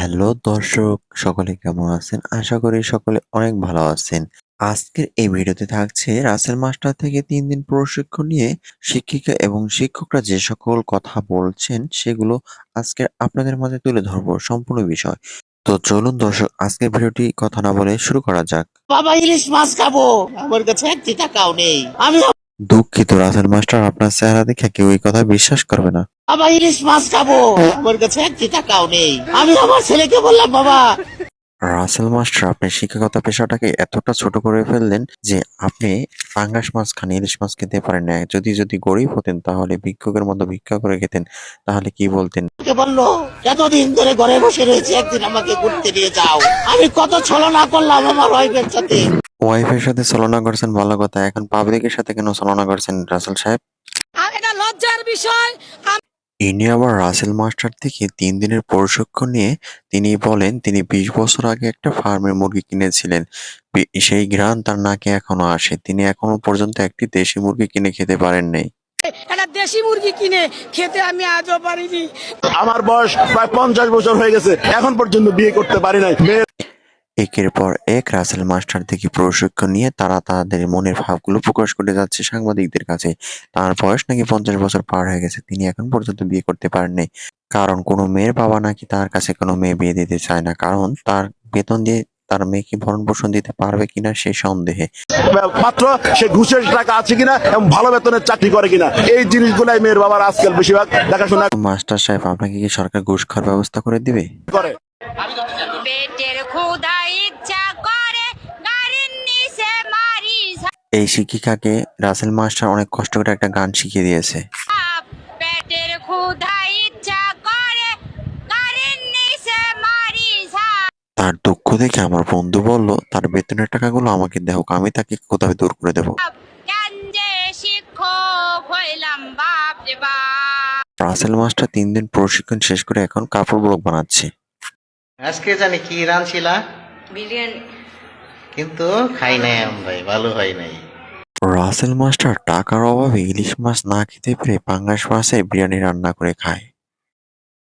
Hello দর্শক, সকলে কেমন আছেন? আশা করি সকলে অনেক ভালো আছেন। আজকের এই ভিডিওতে থাকছে রাসেল মাস্টার থেকে ৩ দিন প্রশিক্ষণ নিয়ে শিক্ষিকা এবং শিক্ষকরা যে সকল কথা বলছেন সেগুলো আজকে আপনাদের মাঝে তুলে ধরবো সম্পূর্ণ বিষয়। তো চলুন দর্শক, আজকের ভিডিওটি কথা না বলে শুরু করা যাক। বাবা ইলিশ মাছ খাবো, আমার কাছে 1টি টাকাও নেই। আমি দুঃখিত রাসেল মাস্টার, আপনার চেহারা দেখে কেউ এই কথা বিশ্বাস করবে না। বাবা ইলিশ মাছ খাবো, আমার কাছে 1টি টাকাও নেই। আমি আমার ছেলেকে বললাম, বাবা রাসেল মাস্টার, আপনি শিক্ষকতা পেশাটাকে এতটা ছোট করে ফেললেন যে আপনি পাঙ্গাস মাছ খান, ইলিশ মাছ খেতে পারেন না। যদি গরিব হতেন তাহলে ভিক্ষুকের মতো ভিক্ষা করে খেতেন, তাহলে কি বলতেন? কে বললো এতদিন ধরে ঘরে বসে রয়েছে, একদিন আমাকে ঘুরতে নিয়ে যাও। আমি কত ছলনা করলাম আমার ওয়াইফের সাথে। ওয়াইফের সাথে ছলনা করছেন ভালো কথা, এখন পাবলিকের সাথে কেন ছলনা করছেন রাসেল সাহেব? এটা লজ্জার বিষয়। ইনি আবার রাসেল মাস্টার থেকে ৩ দিনের প্রশিক্ষণ নিয়ে তিনি বলেন তিনি ২০ বছর আগে একটা ফার্মের মুরগি কিনেছিলেন। সেই ঘ্রাণ তার নাকে এখনো আসে। তিনি এখনো পর্যন্ত একটি দেশি মুরগি কিনে খেতে পারেন নাই। একটা দেশি মুরগি কিনে খেতে আমি আজও পারিনি। আমার বয়স প্রায় 50 বছর হয়ে গেছে, এখন পর্যন্ত বিয়ে করতে পারি নাই। একের পর এক রাসেল মাস্টার থেকে প্রশিক্ষণ নিয়ে তারা তাদের মনের ভাবগুলো প্রকাশ করে যাচ্ছে সাংবাদিকদের কাছে। তার বয়স নাকি 50 বছর পার হয়ে গেছে, তিনি এখন পর্যন্ত বিয়ে করতে পারেননি। কারণ কোনো মেয়ের বাবা নাকি তার কাছে কোনো মেয়ে বিয়ে দিতে চায় না, কারণ তার বেতন দিয়ে তার মেয়েকে ভরণ পোষণ দিতে পারবে কিনা সে সন্দেহে। মাত্র সে ঘুষের টাকা আছে কিনা এবং ভালো বেতনের চাকরি করে কিনা, এই জিনিসগুলাই মেয়ের বাবার আজকাল বেশিরভাগ দেখাশোনা মাস্টার সাহেব, আপনাকে কি সরকার ঘুষ খাওয়ার ব্যবস্থা করে দিবে? করে। পেটের ক্ষুধা ইচ্ছা করে গাড়ির নিচে মারি এই শিক্ষিকাকে রাসেল মাস্টার অনেক কষ্ট করে একটা গান শিখিয়ে দিয়েছে। ঝাঁপ। পেটের ক্ষুধা ইচ্ছা করে গাড়ির নিচে মারি ঝাঁপ। তার দুঃখ দেখে আমার বন্ধু বলল তার বেতনের টাকাগুলো আমাকে দেও, আমি তাকে কোথাও দূর করে দেবো। কেন যে শিক্ষক হইলাম বাপ রে বাপ। রাসেল মাস্টার ৩ দিন প্রশিক্ষণ শেষ করে এখন কাপড় ব্লগ বানাচ্ছে। আজকে জানি কি রাঁধছিলা, বিরিয়ানি। কিন্তু খাই নাই আমরা, ভালো হয় নাই। রাসেল মাস্টার টাকার অভাবে ইলিশ মাছ না খেতে পেরে পাঙ্গাস মাছের বিরিয়ানি রান্না করে খায়।